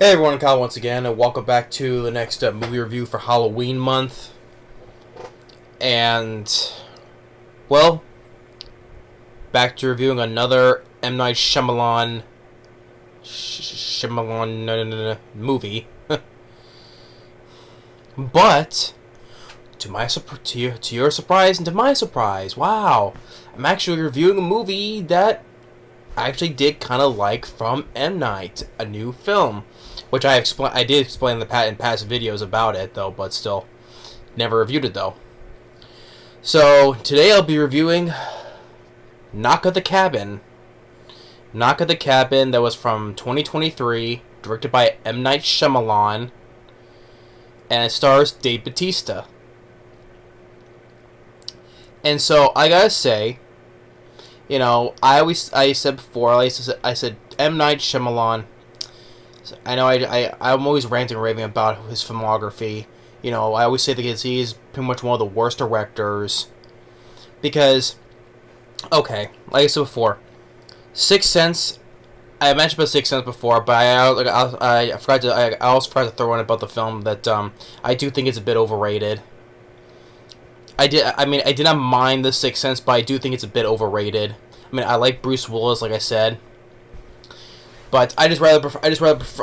Hey everyone, Kyle once again, and welcome back to the next movie review for Halloween month. And, well, back to reviewing another M. Night Shyamalan movie. But, to your surprise and to my surprise, wow, I'm actually reviewing a movie that I actually did kind of like from M. Night, a new film. Which I did explain in past videos about it, though, but still, never reviewed it, though. So, today I'll be reviewing Knock at the Cabin. Knock at the Cabin, that was from 2023, directed by M. Night Shyamalan, and it stars Dave Bautista. And so, I gotta say, you know, I said before, I said M. Night Shyamalan. I know I'm always ranting and raving about his filmography. You know, I always say that he's pretty much one of the worst directors. Because, okay, like I said before, Sixth Sense. I mentioned about Sixth Sense before, but I also forgot to throw in about the film that I do think it's a bit overrated. I did not mind the Sixth Sense, but I do think it's a bit overrated. I mean, I like Bruce Willis, like I said. But I just rather prefer,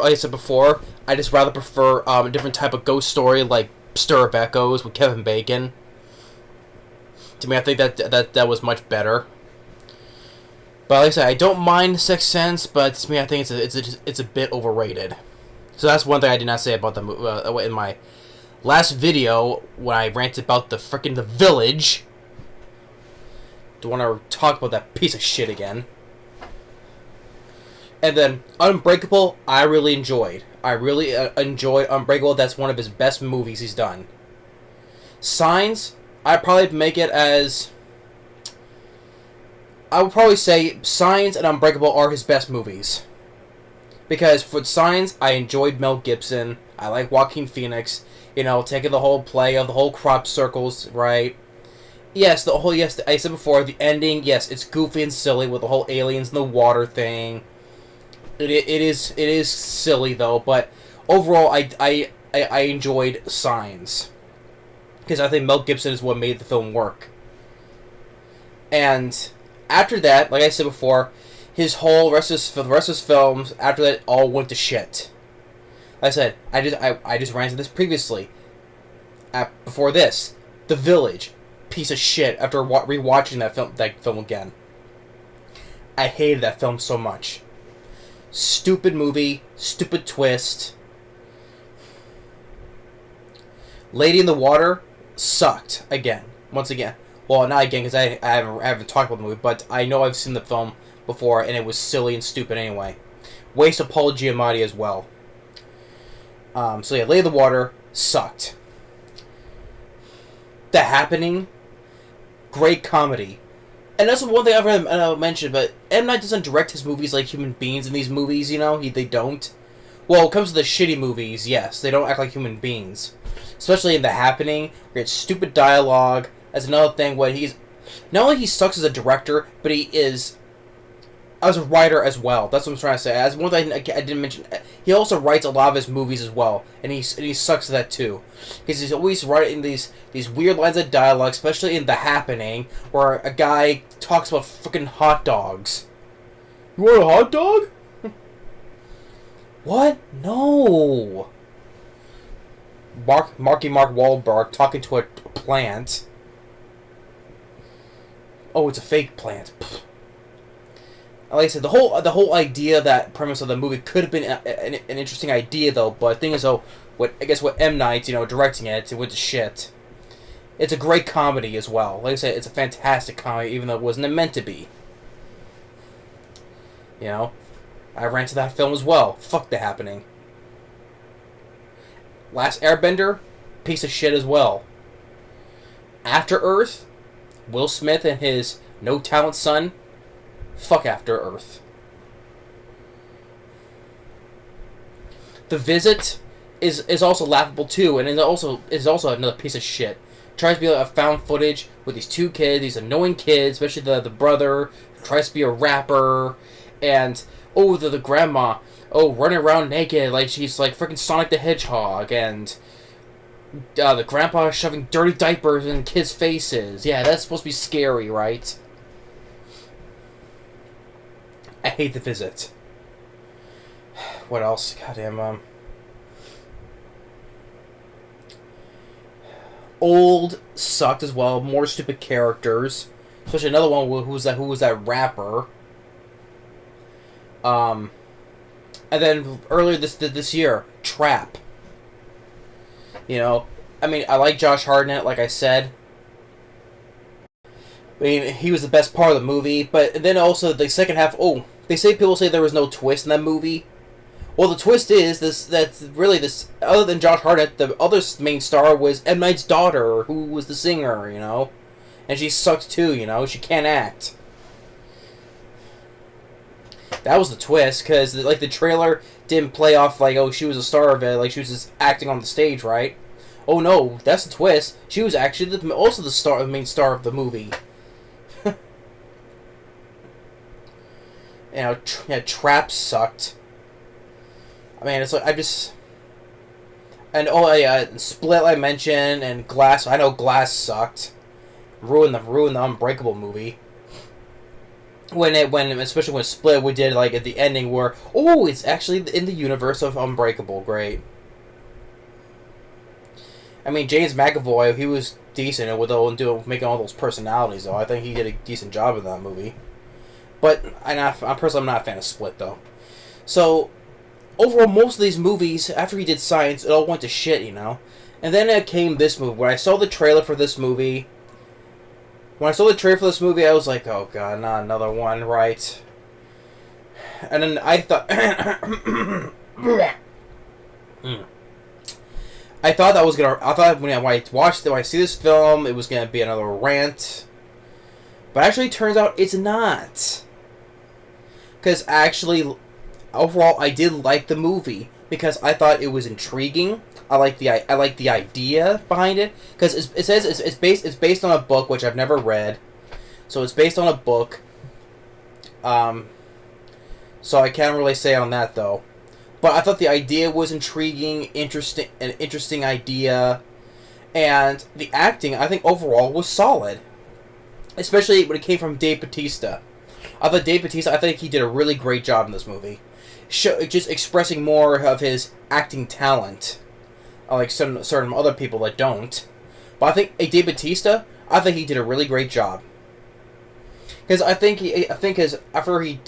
like I said before, I just rather prefer a different type of ghost story like Stir of Echoes with Kevin Bacon. To me, I think that was much better. But like I said, I don't mind Sixth Sense, but to me, I think it's a bit overrated. So that's one thing I did not say about the movie in my last video when I ranted about the The Village. Don't want to talk about that piece of shit again. And then Unbreakable, I really enjoyed. I really enjoyed Unbreakable. That's one of his best movies he's done. Signs, I'd probably make it as... I would probably say Signs and Unbreakable are his best movies. Because for Signs, I enjoyed Mel Gibson. I like Joaquin Phoenix. You know, taking the whole play of the whole crop circles, right? Yes, I said before, the ending, yes, it's goofy and silly with the whole aliens and the water thing. It is silly though, but overall I enjoyed Signs because I think Mel Gibson is what made the film work. And after that, like I said before, the rest of his films after that all went to shit. Like I said, I just ranted this previously. Before this, The Village, piece of shit. After rewatching that film again, I hated that film so much. Stupid movie, stupid twist. Lady in the Water sucked again. Once again. Well, not again because I haven't talked about the movie, but I know I've seen the film before and it was silly and stupid anyway. Waste of Paul Giamatti as well. So yeah, Lady in the Water sucked. The Happening, great comedy. And that's one thing I've heard mentioned, but M. Night doesn't direct his movies like human beings in these movies, you know? They don't. Well, when it comes to the shitty movies, yes, they don't act like human beings. Especially in The Happening, where it's stupid dialogue. That's another thing, not only he sucks as a director, but he is as a writer as well. That's what I'm trying to say. As one thing I didn't mention, he also writes a lot of his movies as well, and he sucks at that too, because he's always writing these weird lines of dialogue, especially in The Happening, where a guy talks about freaking hot dogs. You want a hot dog? What? No. Mark Wahlberg talking to a plant. Oh, it's a fake plant. Pfft. Like I said, the whole idea, that premise of the movie could have been an interesting idea, though. But the thing is, though, what M. Night, directing it went to shit. It's a great comedy as well. Like I said, it's a fantastic comedy, even though it wasn't meant to be. You know, I ran to that film as well. Fuck The Happening. Last Airbender, piece of shit as well. After Earth, Will Smith and his no talent son. Fuck After Earth. The Visit is also laughable too, and is also another piece of shit. Tries to be like a found footage with these two kids, these annoying kids, especially the brother who tries to be a rapper, and the grandma. running around naked like she's like freaking Sonic the Hedgehog, and the grandpa shoving dirty diapers in kids' faces. Yeah, that's supposed to be scary, right? I hate The Visit. What else? Goddamn, Old sucked as well. More stupid characters. Especially another one who was that rapper. And then earlier this year, Trap. You know, I mean, I like Josh Hartnett, like I said. I mean, he was the best part of the movie, but then also the second half. Oh, people say there was no twist in that movie. Well, the twist is that's really this. Other than Josh Hartnett, the other main star was M. Night's daughter, who was the singer. You know, and she sucked too. You know, she can't act. That was the twist, because like the trailer didn't play off like, oh, she was a star of it, like she was just acting on the stage, right? Oh no, that's the twist. She was actually also the main star of the movie. You know, Trap sucked. I mean, it's like and Split I mentioned, and Glass. I know Glass sucked. Ruined the Unbreakable movie. Especially when Split, we did like at the ending where, oh, it's actually in the universe of Unbreakable. Great. I mean, James McAvoy, he was decent making all those personalities, though. I think he did a decent job in that movie. But I'm personally not a fan of Split, though. So overall, most of these movies, after he did Science, it all went to shit, you know. And then came this movie. When I saw the trailer for this movie, I was like, oh god, not another one, right? And then I thought... I thought when I see this film, it was gonna be another rant. But actually, it turns out it's not. Because actually, overall, I did like the movie. Because I thought it was intriguing. I like the idea behind it, because it says it's based on a book which I've never read, so it's based on a book. So I can't really say on that though, but I thought the idea was intriguing, an interesting idea, and the acting I think overall was solid, especially when it came from Dave Bautista. I think he did a really great job in this movie, just expressing more of his acting talent. Like certain other people that don't. But I think Dave Bautista, I think he did a really great job. Because after he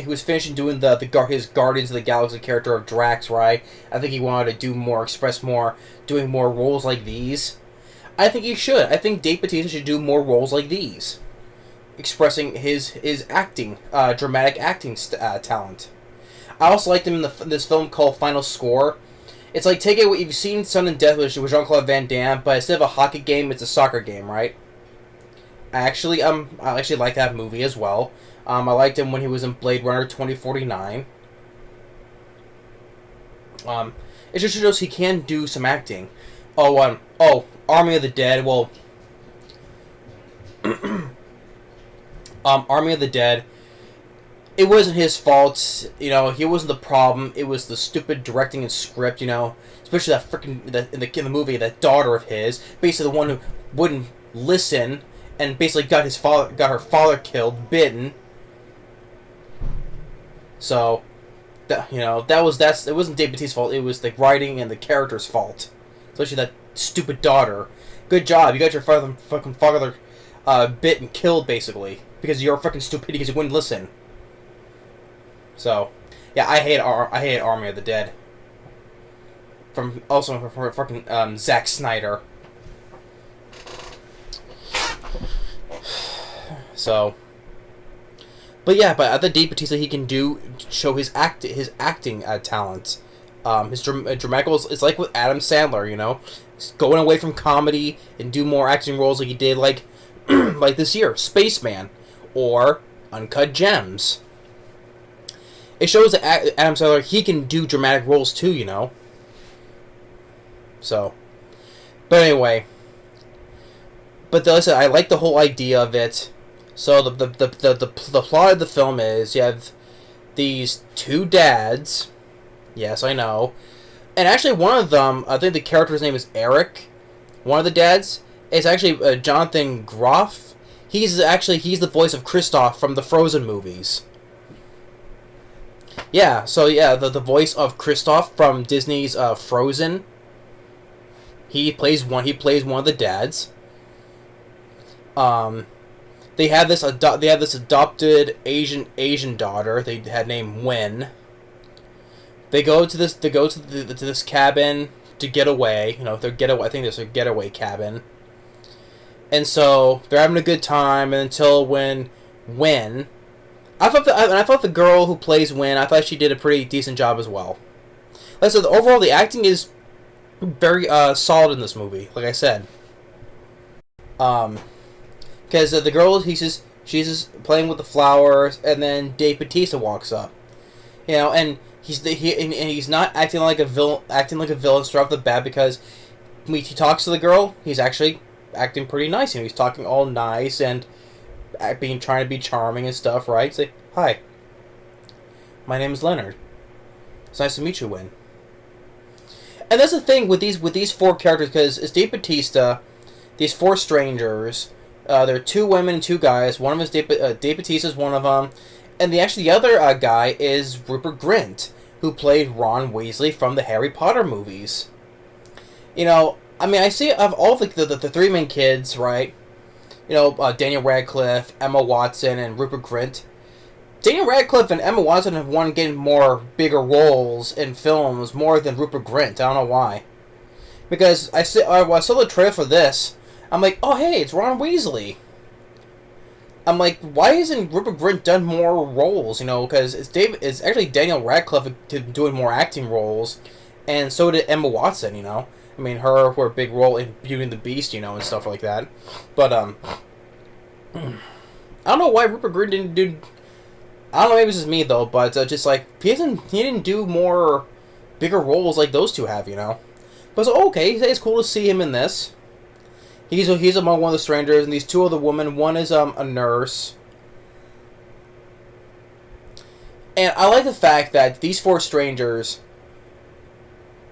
was finishing doing his Guardians of the Galaxy character of Drax, right? I think he wanted to do more, express more, doing more roles like these. I think he should. I think Dave Bautista should do more roles like these, expressing his acting, dramatic acting talent. I also liked him in this film called Final Score. It's like, take it what you've seen Sun and Death with Jean-Claude Van Damme, but instead of a hockey game, it's a soccer game, right? I actually like that movie as well. I liked him when he was in Blade Runner 2049. It just shows he can do some acting. Army of the Dead. Well, Army of the Dead. It wasn't his fault, you know. He wasn't the problem. It was the stupid directing and script, you know. Especially that freaking in the movie, that daughter of his, basically the one who wouldn't listen, and basically got her father killed, bitten. So, it wasn't Dave Bautista's fault. It was the writing and the character's fault, especially that stupid daughter. Good job, you got your fucking father bit and killed basically because you're fucking stupid because you wouldn't listen. So, yeah, I hate Army of the Dead. From fucking Zack Snyder. So, but I think Dave Bautista, he can show his acting talent. His dramatic roles. It's like with Adam Sandler, you know, he's going away from comedy and do more acting roles like he did like like this year, Spaceman or Uncut Gems. It shows that Adam Sandler, he can do dramatic roles too, you know. So, but anyway, listen, I like the whole idea of it. So the plot of the film is you have these two dads, Yes, I know. And actually, one of them, I think the character's name is Eric. One of the dads is actually Jonathan Groff. He's the voice of Kristoff from the Frozen movies. Yeah, so yeah, the voice of Kristoff from Disney's Frozen. He plays one of the dads. They have this adopted Asian daughter they had named Wen. They go to this cabin to get away. You know, I think there's a getaway cabin. And so they're having a good time, and until when Wen, I thought the girl who plays Wen, I thought she did a pretty decent job as well. Like I said, overall the acting is very solid in this movie. Like I said, because the girl she's just playing with the flowers, and then Dave Bautista walks up, you know, and he's not acting like a villain straight off the bat, because when he talks to the girl, he's actually acting pretty nice. You know, he's talking all nice and trying to be charming and stuff, right? Say, hi, my name is Leonard. It's nice to meet you, Win. And that's the thing with these four characters, because it's Dave Bautista, these four strangers. There are two women and two guys. One of them is Dave Bautista is one of them, and the other guy is Rupert Grint, who played Ron Weasley from the Harry Potter movies. You know, I mean, I see of all the three main kids, right? You know, Daniel Radcliffe, Emma Watson, and Rupert Grint. Daniel Radcliffe and Emma Watson have won getting more bigger roles in films more than Rupert Grint. I don't know why. Because I saw the trailer for this, I'm like, oh hey, it's Ron Weasley. I'm like, why hasn't Rupert Grint done more roles? You know, because it's actually Daniel Radcliffe doing more acting roles, and so did Emma Watson. You know, I mean, her for a big role in Beauty and the Beast, you know, and stuff like that. But I don't know why Rupert Grint didn't do. I don't know, maybe it's just me though, but just like he didn't do more bigger roles like those two have, you know. But so okay, it's cool to see him in this. He's among one of the strangers, and these two other women. One is a nurse, and I like the fact that these four strangers,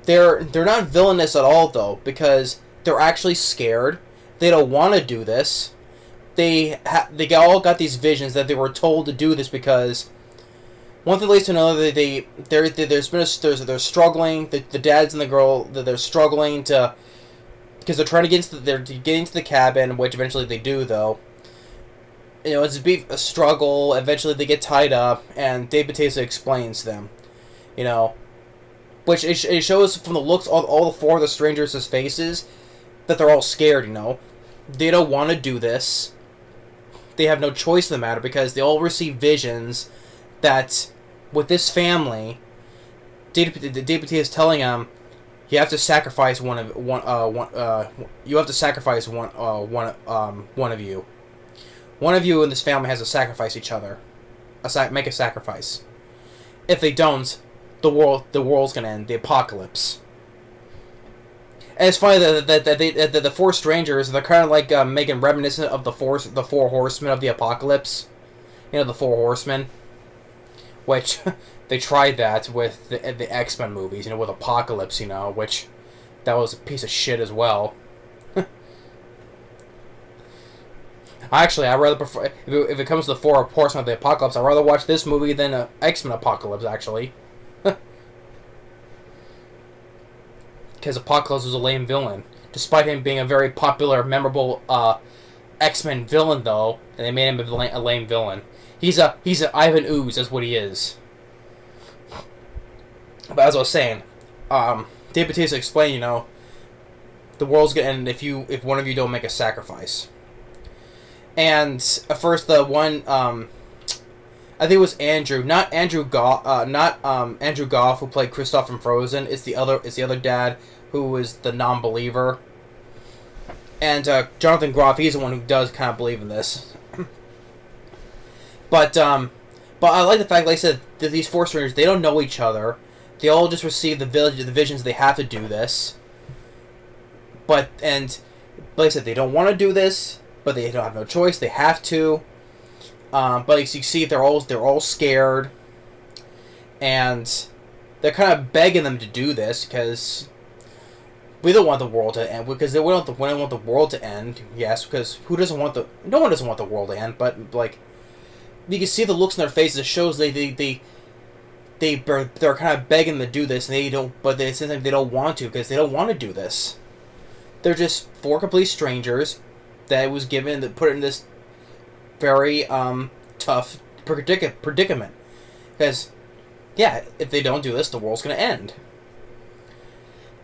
they're not villainous at all though, because they're actually scared. They don't want to do this. They all got these visions that they were told to do this because one thing leads to another. They're struggling. The dads and the girl, they're struggling to, because they're trying to get into the cabin, which eventually they do though. You know, it's a struggle. Eventually they get tied up, and Dave Bautista explains to them, you know, which it shows from the looks of all the four of the strangers' faces that they're all scared. You know, they don't want to do this. They have no choice in the matter because they all receive visions that with this family, Dave Bautista is telling them, you have to sacrifice one of you. One of you in this family has to sacrifice each other. Make a sacrifice. If they don't, the world's gonna end. The apocalypse. And it's funny that the four strangers, they're kind of like making reminiscent of the four horsemen of the apocalypse. You know, the four horsemen. Which, they tried that with the X-Men movies, you know, with Apocalypse, you know, which, that was a piece of shit as well. Actually, I'd rather prefer, if it comes to the four horsemen of the apocalypse, I'd rather watch this movie than X-Men Apocalypse, actually. Because Apocalypse was a lame villain. Despite him being a very popular, memorable X-Men villain, though, and they made him a lame villain. He's an Ivan Ooze, that's what he is. But as I was saying, Dave Bautista explained, you know, the world's gonna end if one of you don't make a sacrifice. And at first, the one, I think it was Andrew, not Andrew Goff, who played Kristoff from Frozen. It's the other dad who is the non-believer. And Jonathan Groff, he's the one who does kind of believe in this. But I like the fact, like I said, that these four strangers, they don't know each other. They all just receive the visions. They have to do this. But like I said, they don't want to do this, but they don't have no choice. They have to. But as you see, they're all scared, and they're kind of begging them to do this because we don't want the world to end. Because we don't want the world to end. Yes, because no one doesn't want the world to end. But like, you can see the looks in their faces. It shows they're kind of begging to do this, and they don't. But they seem like they don't want to because they don't want to do this. They're just four complete strangers that was given that put in this very tough predicament. Because, yeah, if they don't do this, the world's gonna end.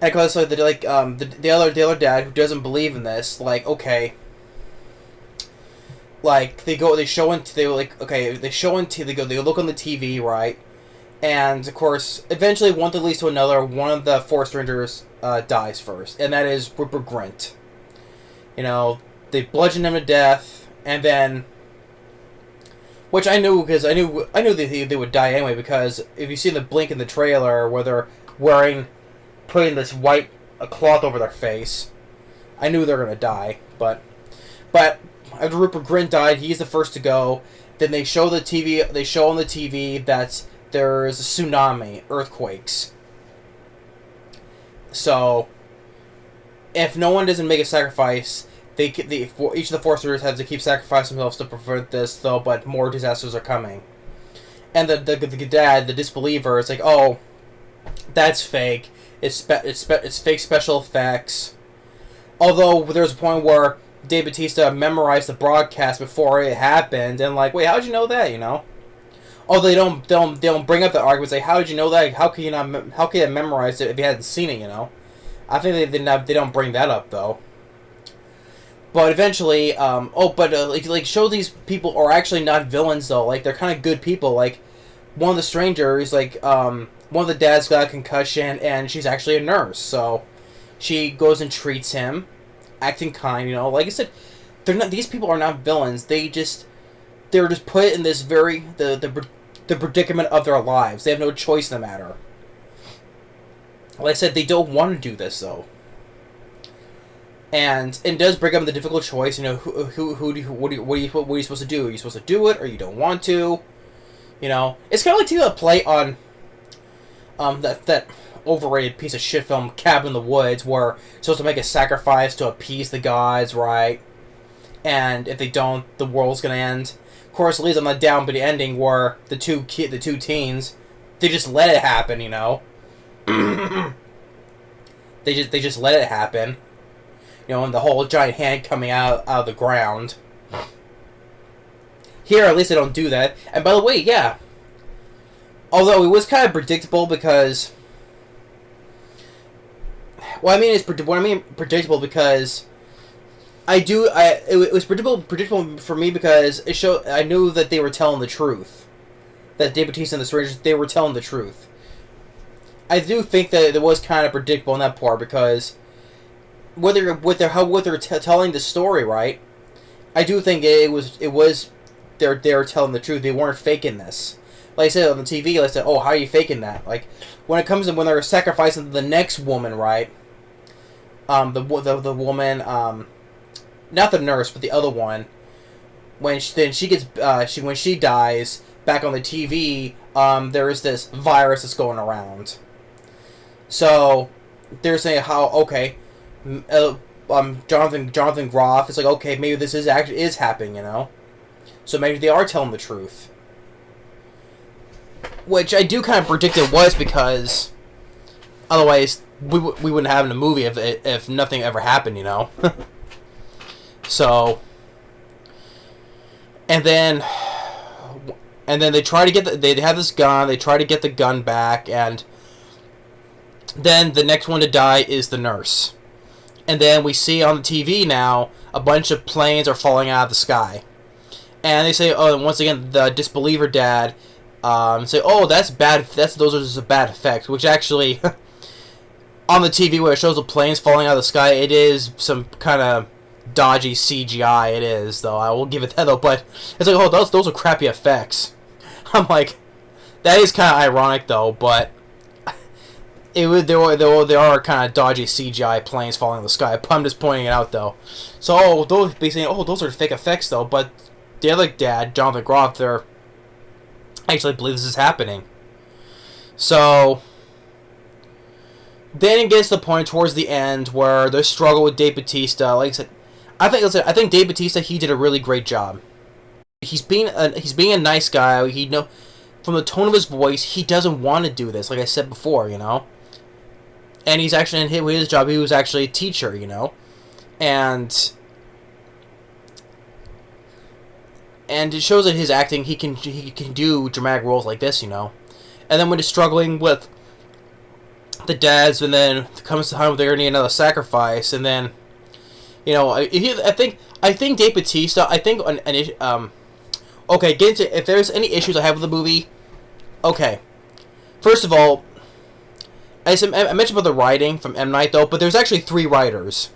And because the other dad who doesn't believe in this, like, okay, like they look on the TV, right? And of course, eventually, one thing leads to another. One of the four strangers dies first, and that is Rupert Grint. You know, they bludgeon him to death, and then, which I knew because I knew that they would die anyway. Because if you see the blink in the trailer where they're putting this white cloth over their face, I knew they're gonna die. But after Rupert Grint died, he's the first to go. Then they show on the TV that there's a tsunami, earthquakes. So, if no one doesn't make a sacrifice, each of the four soldiers have to keep sacrificing themselves to prevent this, though. But more disasters are coming, and the dad, the disbeliever, is like, "Oh, that's fake. It's fake special effects." Although there's a point where Dave Bautista memorized the broadcast before it happened, and like, wait, how'd you know that? You know. Although they don't bring up the argument, say, how did you know that? How can you memorize it if you hadn't seen it? You know, I think they don't bring that up though. But eventually, show these people are actually not villains though. Like they're kind of good people. Like one of the strangers, one of the dads got a concussion, and she's actually a nurse, so she goes and treats him, acting kind. You know, like I said, these people are not villains. They're just put in this the predicament of their lives. They have no choice in the matter. Like I said, they don't want to do this though, and it does bring up the difficult choice. You know, what are you supposed to do? Are you supposed to do it, or you don't want to? You know, it's kind of like taking a play on that overrated piece of shit film Cabin in the Woods, where you're supposed to make a sacrifice to appease the gods, right? And if they don't, the world's gonna end. Of course, it leads on the downbeat ending where the two teens, they just let it happen, you know. they just let it happen, you know, and the whole giant hand coming out of the ground. Here, at least they don't do that. And by the way, yeah, although it was kind of predictable because, predictable because. It was predictable for me because it showed. I knew that they were telling the truth. That Dave Bautista and the strangers, they were telling the truth. I do think that it was kind of predictable in that part because how they're telling the story, right? I do think it was they're telling the truth. They weren't faking this. Like I said on the TV, I said, "Oh, how are you faking that?" Like when it comes to when they're sacrificing the next woman, right? The woman, not the nurse, but the other one. When she dies back on the TV, there is this virus that's going around. So they're saying how Jonathan Groff is like, okay, maybe this is happening, you know. So maybe they are telling the truth, which I do kind of predict it was because otherwise we wouldn't have a movie if nothing ever happened, you know. So, and then they try to get they have this gun. They try to get the gun back, and then the next one to die is the nurse. And then we see on the TV now a bunch of planes are falling out of the sky, and they say, oh, and once again the disbeliever dad say, oh, that's bad. Those are just bad effects, which actually on the TV where it shows the planes falling out of the sky, it is some kind of dodgy CGI. It is, though. I will give it that, though. But it's like, oh, those are crappy effects. I'm like, that is kind of ironic, though. But there are kind of dodgy CGI planes falling in the sky. I'm just pointing it out, though. So those be saying, oh, those are fake effects, though. But the other dad, Jonathan Groff, I actually believe this is happening. So Then it gets to the point towards the end where they struggle with Dave Bautista. Like I said, I think Dave Bautista, he did a really great job. He's being a nice guy. From the tone of his voice, he doesn't want to do this. Like I said before, and he's actually in his job. He was actually a teacher, and it shows that his acting, he can do dramatic roles like this, And then when he's struggling with the dads, and then comes to time where they're gonna need another sacrifice, and then I think Dave Bautista, okay, get into if there's any issues I have with the movie. Okay, first of all, I mentioned about the writing from M. Night though, but there's actually 3 writers.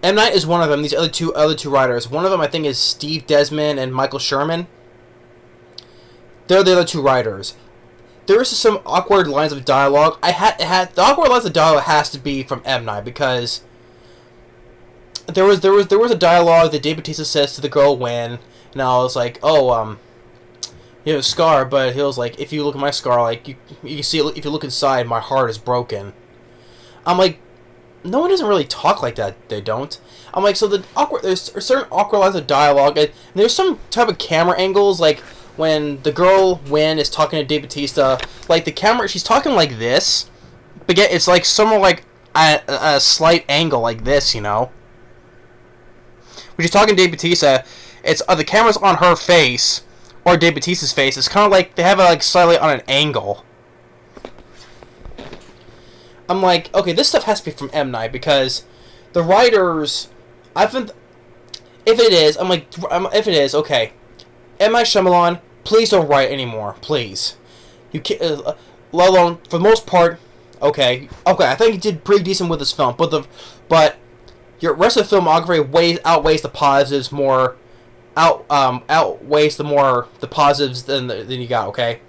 M. Night is one of them. These other two writers. One of them I think is Steve Desmond and Michael Sherman. They're the other 2 writers. There is some awkward lines of dialogue. The awkward lines of dialogue has to be from M. Night, because there was a dialogue that Dave Bautista says to the girl Wynn, and I was like, oh, scar, but he was like, if you look at my scar, like you can see it, if you look inside, my heart is broken. I'm like, no one doesn't really talk like that. They don't. I'm like, so there's certain awkward lines of dialogue, and there's some type of camera angles, like when the girl Wynn is talking to Dave Bautista, like the camera, she's talking like this, but yet it's like somewhere like a slight angle like this, When she's talking to Dave Bautista, it's the camera's on her face or Dave Bautista's face. It's kind of like they have it like slightly on an angle. I'm like, okay, this stuff has to be from M. Night, because the writers, if it is, okay, M. Night Shyamalan, please don't write anymore, please. You can't, let alone, for the most part, okay, I think you did pretty decent with this film, but your rest of the filmography outweighs the positives outweighs the positives than you got, okay?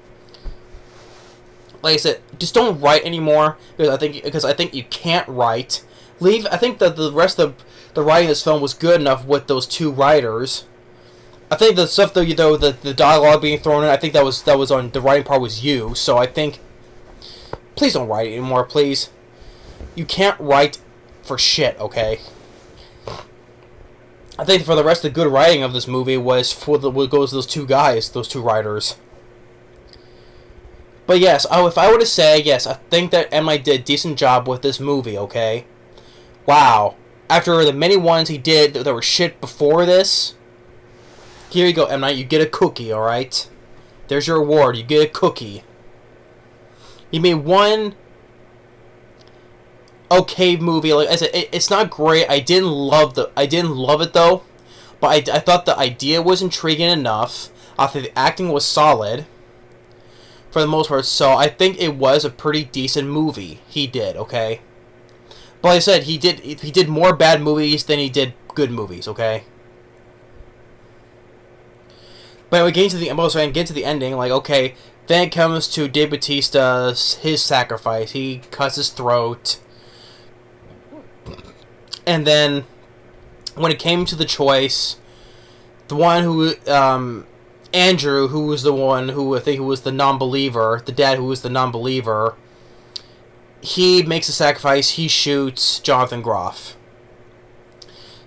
Like I said, just don't write anymore, because I think you can't write. I think that the rest of the writing of this film was good enough with those 2 writers. I think the stuff though, the dialogue being thrown in, I think that was on the writing part was you. So I think, please don't write anymore, please. You can't write for shit, okay? I think for the rest of the good writing of this movie was what goes to those 2 guys, those 2 writers. But yes, if I were to say, yes, I think that M. Night did a decent job with this movie, okay? Wow. After the many ones he did that were shit before this, here you go, M. Night, you get a cookie, alright? There's your award, you get a cookie. You made one okay movie. Like I said, it's not great. I didn't love it though, but I thought the idea was intriguing enough. I thought the acting was solid for the most part, so I think it was a pretty decent movie he did, okay? But like I said, he did more bad movies than he did good movies, okay? But anyway, getting to the ending, like, okay, then it comes to Dave Bautista's, his sacrifice. He cuts his throat. And then, when it came to the choice, the one who, Andrew, who was the one who, I think who was the non-believer, the dad who was the non-believer, he makes a sacrifice. He shoots Jonathan Groff.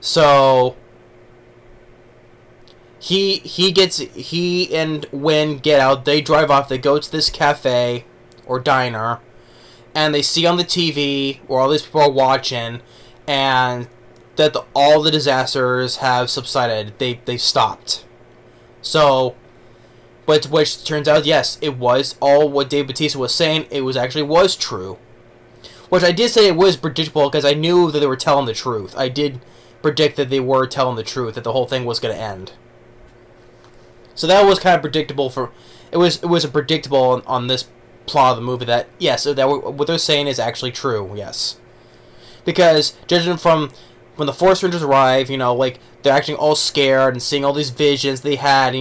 So he and Wynn get out. They drive off. They go to this cafe or diner, and they see on the TV where all these people are watching, and that all the disasters have subsided. They've stopped. So, but which turns out, yes, it was all what Dave Bautista was saying. It was true. Which I did say it was predictable, because I knew that they were telling the truth. I did predict that they were telling the truth, that the whole thing was going to end. So that was kind of predictable. It was a predictable on this plot of the movie that, yes, what they're saying is actually true, yes. Because, judging from when the Force Rangers arrive, like, they're acting all scared and seeing all these visions they had,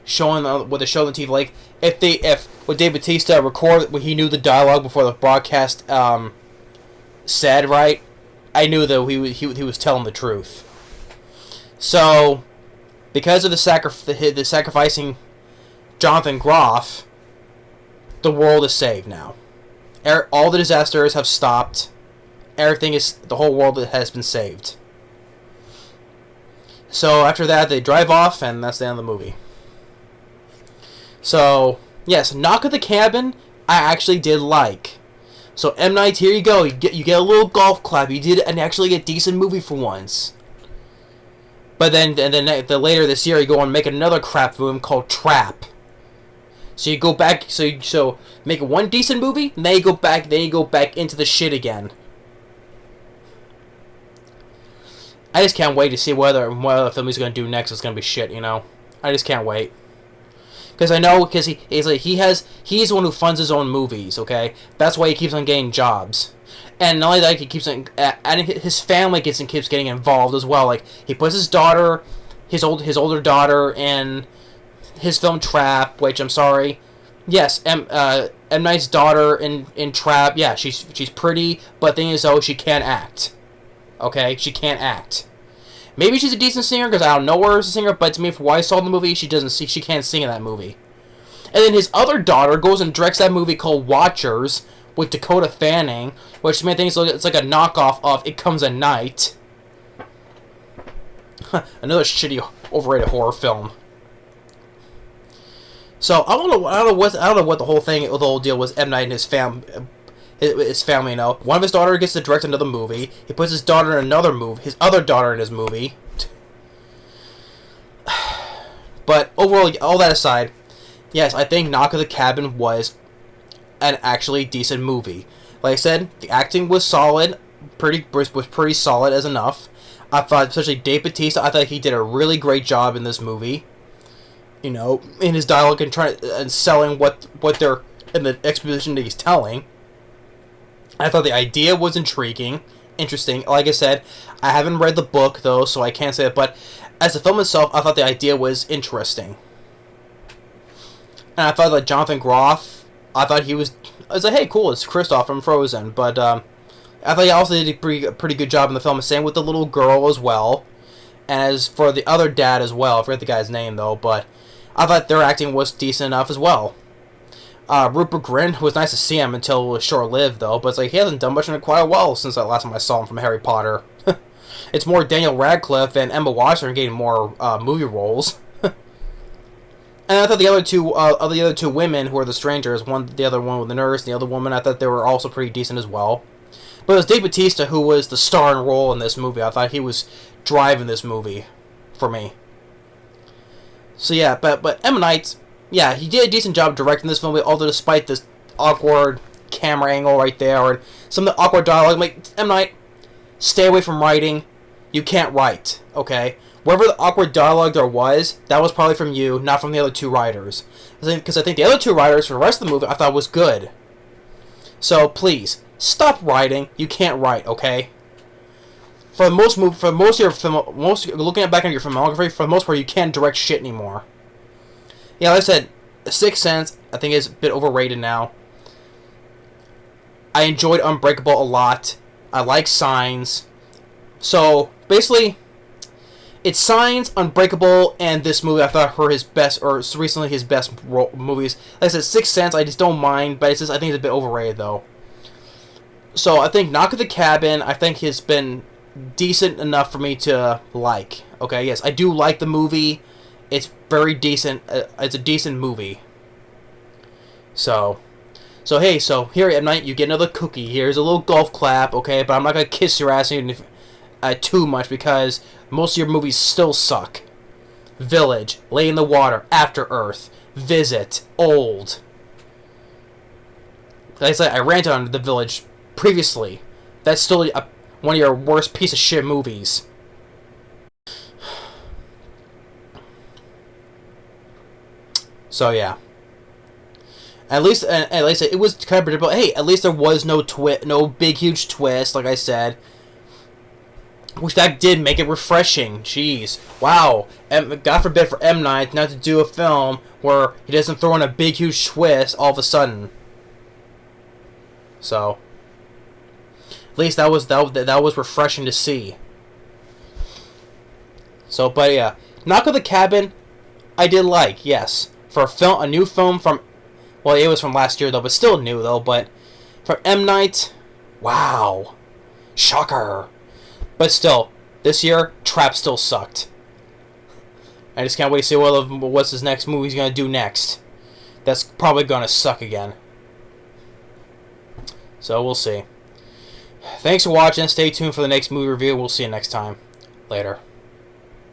showing what they show on the TV, like, if what Dave Bautista recorded, when he knew the dialogue before the broadcast said, right, I knew that he was telling the truth. So, because of the sacrificing Jonathan Groff, the world is saved now. All the disasters have stopped. The whole world has been saved. So after that, they drive off, and that's the end of the movie. So, yes, Knock at the Cabin, I actually did like. So, M. Night, here you go. You get a little golf clap. You did actually a decent movie for once. But then later this year, you go and make another crap film called Trap. So you go back, so make one decent movie, and then you go back into the shit again. I just can't wait to see what the film he's gonna do next is gonna be shit. I just can't wait. Because I know, because he's the one who funds his own movies. Okay, that's why he keeps on getting jobs, and not only that, he keeps on, and his family keeps getting involved as well. Like he puts his older daughter in his film Trap, which I'm sorry, yes, M Night's daughter in Trap. Yeah, she's pretty, but the thing is though, she can't act. Okay, she can't act. Maybe she's a decent singer because I don't know her as a singer, but to me, from what I saw in the movie, she can't sing in that movie. And then his other daughter goes and directs that movie called Watchers with Dakota Fanning, which to me I think it's like a knockoff of It Comes at Night. Another shitty, overrated horror film. So I don't know what the whole deal was. M. Night and his family. One of his daughters gets to direct another movie. He puts his daughter in another movie. His other daughter in his movie. But overall, all that aside, yes, I think Knock at the Cabin was an actually decent movie. Like I said, the acting was solid. Was pretty solid as enough. I thought, especially Dave Bautista, I thought he did a really great job in this movie. In his dialogue and selling what they're in the exposition that he's telling. I thought the idea was interesting. Like I said, I haven't read the book, though, so I can't say it. But as the film itself, I thought the idea was interesting. And I thought that Jonathan Groff, I was like, hey, cool, it's Kristoff from Frozen. But I thought he also did a pretty good job in the film. Same with the little girl as well. And as for the other dad as well, I forget the guy's name, though. But I thought their acting was decent enough as well. Rupert Grint was nice to see him until it was short-lived, though. But it's like he hasn't done much in it quite a while since the last time I saw him from Harry Potter. It's more Daniel Radcliffe and Emma Watson getting more movie roles. And I thought the other two women who were the strangers, the other one with the nurse, and the other woman, I thought they were also pretty decent as well. But it was Dave Bautista who was the star and role in this movie. I thought he was driving this movie for me. So yeah, but Emma Night. Yeah, he did a decent job directing this film, although despite this awkward camera angle right there, and some of the awkward dialogue, I'm like, M. Night, stay away from writing. You can't write, okay? Whatever the awkward dialogue there was, that was probably from you, not from the other two writers. Because I think the other two writers for the rest of the movie I thought was good. So, please, stop writing. You can't write, okay? Looking back on your filmography, for the most part, you can't direct shit anymore. Yeah, like I said, Sixth Sense, I think, is a bit overrated now. I enjoyed Unbreakable a lot. I like Signs. So, basically, it's Signs, Unbreakable, and this movie I thought were his best, or recently his best movies. Like I said, Sixth Sense, I just don't mind, but I think it's a bit overrated, though. So, I think Knock at the Cabin, I think has been decent enough for me to like. Okay, yes, I do like the movie. It's very decent. It's a decent movie. So hey, here at night you get another cookie. Here's a little golf clap, okay? But I'm not gonna kiss your ass too much because most of your movies still suck. Village, Lay in the Water, After Earth, Visit, Old. Like I said, I ranted on The Village previously. That's still one of your worst piece of shit movies. So yeah. At least it was kind of predictable. Hey, at least there was no big huge twist, like I said. Which that did make it refreshing. Jeez, wow. God forbid for M. Night not to do a film where he doesn't throw in a big huge twist all of a sudden. So, at least that was refreshing to see. So, but yeah, Knock at the Cabin, I did like, yes. For a new film from, well, it was from last year though, but still new though. But From M. Night, wow. Shocker. But still, this year, Trap still sucked. I just can't wait to see what's his next movie he's going to do next. That's probably going to suck again. So, we'll see. Thanks for watching. Stay tuned for the next movie review. We'll see you next time. Later.